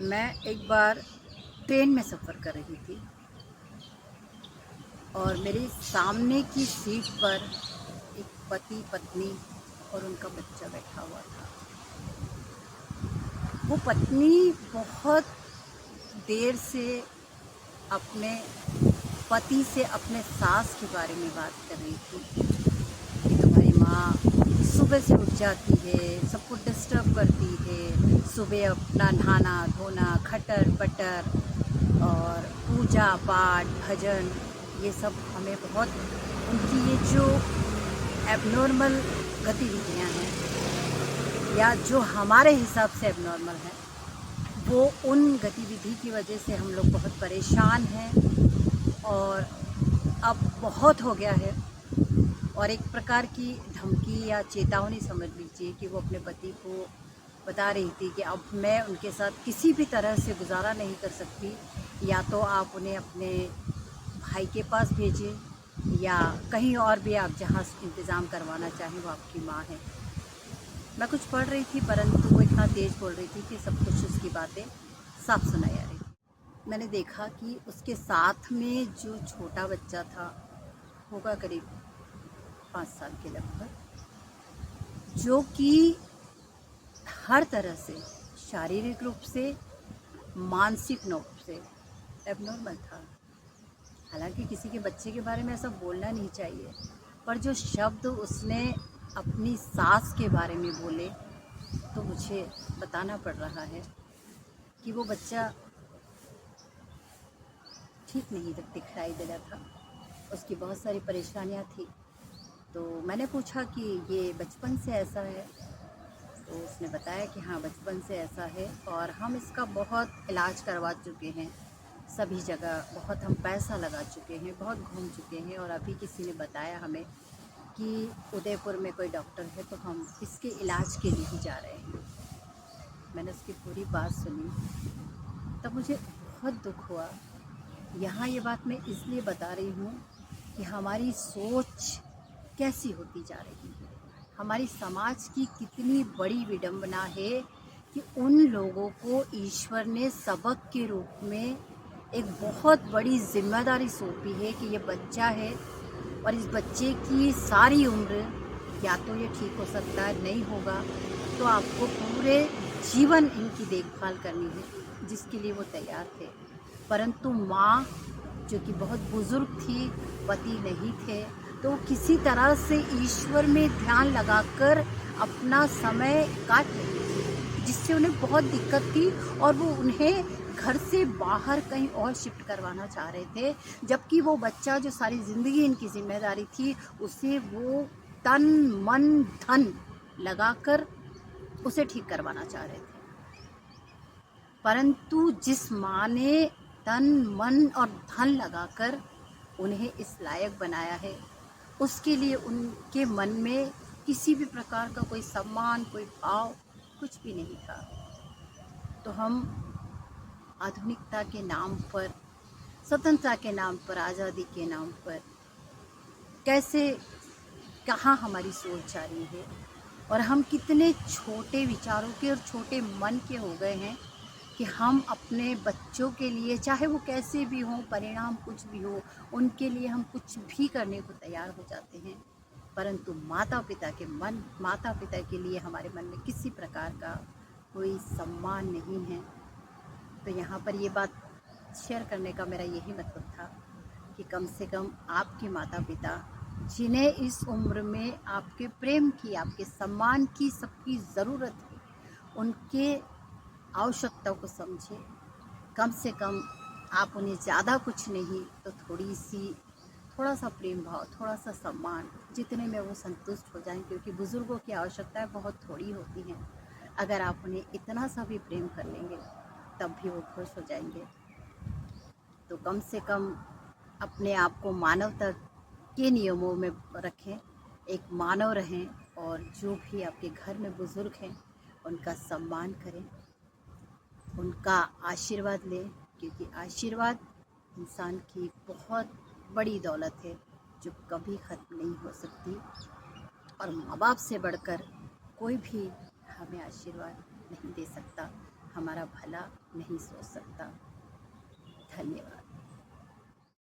मैं एक बार ट्रेन में सफ़र कर रही थी और मेरे सामने की सीट पर एक पति पत्नी और उनका बच्चा बैठा हुआ था। वो पत्नी बहुत देर से अपने पति से अपने सास के बारे में बात कर रही थी कि तुम्हारी माँ सुबह से उठ जाती है, सबको डिस्टर्ब करती है, सुबह अपना नहाना धोना खटर पटर और पूजा पाठ भजन ये सब हमें बहुत उनकी ये जो एबनॉर्मल गतिविधियाँ हैं या जो हमारे हिसाब से एबनॉर्मल है, वो उन गतिविधि की वजह से हम लोग बहुत परेशान हैं और अब बहुत हो गया है। और एक प्रकार की धमकी या चेतावनी समझ लीजिए कि वो अपने पति को बता रही थी कि अब मैं उनके साथ किसी भी तरह से गुजारा नहीं कर सकती, या तो आप उन्हें अपने भाई के पास भेजें या कहीं और भी आप जहाँ इंतज़ाम करवाना चाहें, वो आपकी माँ है। मैं कुछ पढ़ रही थी परंतु वो इतना तेज़ बोल रही थी कि सब कुछ उसकी बातें साफ सुनाई आ रही थी। मैंने देखा कि उसके साथ में जो छोटा बच्चा था, होगा करीब 5 साल के लगभग, जो कि हर तरह से शारीरिक रूप से मानसिक रूप से एबनॉर्मल था। हालांकि किसी के बच्चे के बारे में ऐसा बोलना नहीं चाहिए, पर जो शब्द उसने अपनी सास के बारे में बोले तो मुझे बताना पड़ रहा है कि वो बच्चा ठीक नहीं दिखाई दे रहा था। उसकी बहुत सारी परेशानियां थी। तो मैंने पूछा कि ये बचपन से ऐसा है, तो उसने बताया कि हाँ बचपन से ऐसा है और हम इसका बहुत इलाज करवा चुके हैं, सभी जगह बहुत हम पैसा लगा चुके हैं, बहुत घूम चुके हैं और अभी किसी ने बताया हमें कि उदयपुर में कोई डॉक्टर है तो हम इसके इलाज के लिए ही जा रहे हैं। मैंने उसकी पूरी बात सुनी तब मुझे बहुत दुख हुआ। यहाँ ये बात मैं इसलिए बता रही हूँ कि हमारी सोच कैसी होती जा रही है। हमारी समाज की कितनी बड़ी विडंबना है कि उन लोगों को ईश्वर ने सबक के रूप में एक बहुत बड़ी जिम्मेदारी सौंपी है कि ये बच्चा है और इस बच्चे की सारी उम्र या तो ये ठीक हो सकता है, नहीं होगा तो आपको पूरे जीवन इनकी देखभाल करनी है, जिसके लिए वो तैयार थे। परंतु माँ जो कि बहुत बुजुर्ग थी, पति नहीं थे, तो किसी तरह से ईश्वर में ध्यान लगाकर अपना समय काट रही थी, जिससे उन्हें बहुत दिक्कत थी और वो उन्हें घर से बाहर कहीं और शिफ्ट करवाना चाह रहे थे, जबकि वो बच्चा जो सारी ज़िंदगी इनकी जिम्मेदारी थी उसे वो तन मन धन लगाकर उसे ठीक करवाना चाह रहे थे। परंतु जिस माँ ने तन मन और धन लगाकर उन्हें इस लायक बनाया है, उसके लिए उनके मन में किसी भी प्रकार का कोई सम्मान, कोई भाव कुछ भी नहीं था। तो हम आधुनिकता के नाम पर, स्वतंत्रता के नाम पर, आज़ादी के नाम पर कैसे, कहाँ हमारी सोच जा रही है और हम कितने छोटे विचारों के और छोटे मन के हो गए हैं कि हम अपने बच्चों के लिए, चाहे वो कैसे भी हों, परिणाम कुछ भी हो, उनके लिए हम कुछ भी करने को तैयार हो जाते हैं। परंतु माता पिता के लिए हमारे मन में किसी प्रकार का कोई सम्मान नहीं है। तो यहाँ पर ये बात शेयर करने का मेरा यही मतलब था कि कम से कम आपके माता पिता, जिन्हें इस उम्र में आपके प्रेम की, आपके सम्मान की सबकी ज़रूरत है, उनके आवश्यकता को समझे। कम से कम आप उन्हें ज़्यादा कुछ नहीं तो थोड़ा सा प्रेम भाव, थोड़ा सा सम्मान, जितने में वो संतुष्ट हो जाएं, क्योंकि बुज़ुर्गों की आवश्यकताएं बहुत थोड़ी होती हैं। अगर आप उन्हें इतना सा भी प्रेम कर लेंगे तब भी वो खुश हो जाएंगे। तो कम से कम अपने आप को मानवता के नियमों में रखें, एक मानव रहें और जो भी आपके घर में बुज़ुर्ग हैं उनका सम्मान करें, उनका आशीर्वाद लें, क्योंकि आशीर्वाद इंसान की बहुत बड़ी दौलत है जो कभी ख़त्म नहीं हो सकती। और माँ बाप से बढ़कर कोई भी हमें आशीर्वाद नहीं दे सकता। हमारा भला नहीं सोच सकता। धन्यवाद।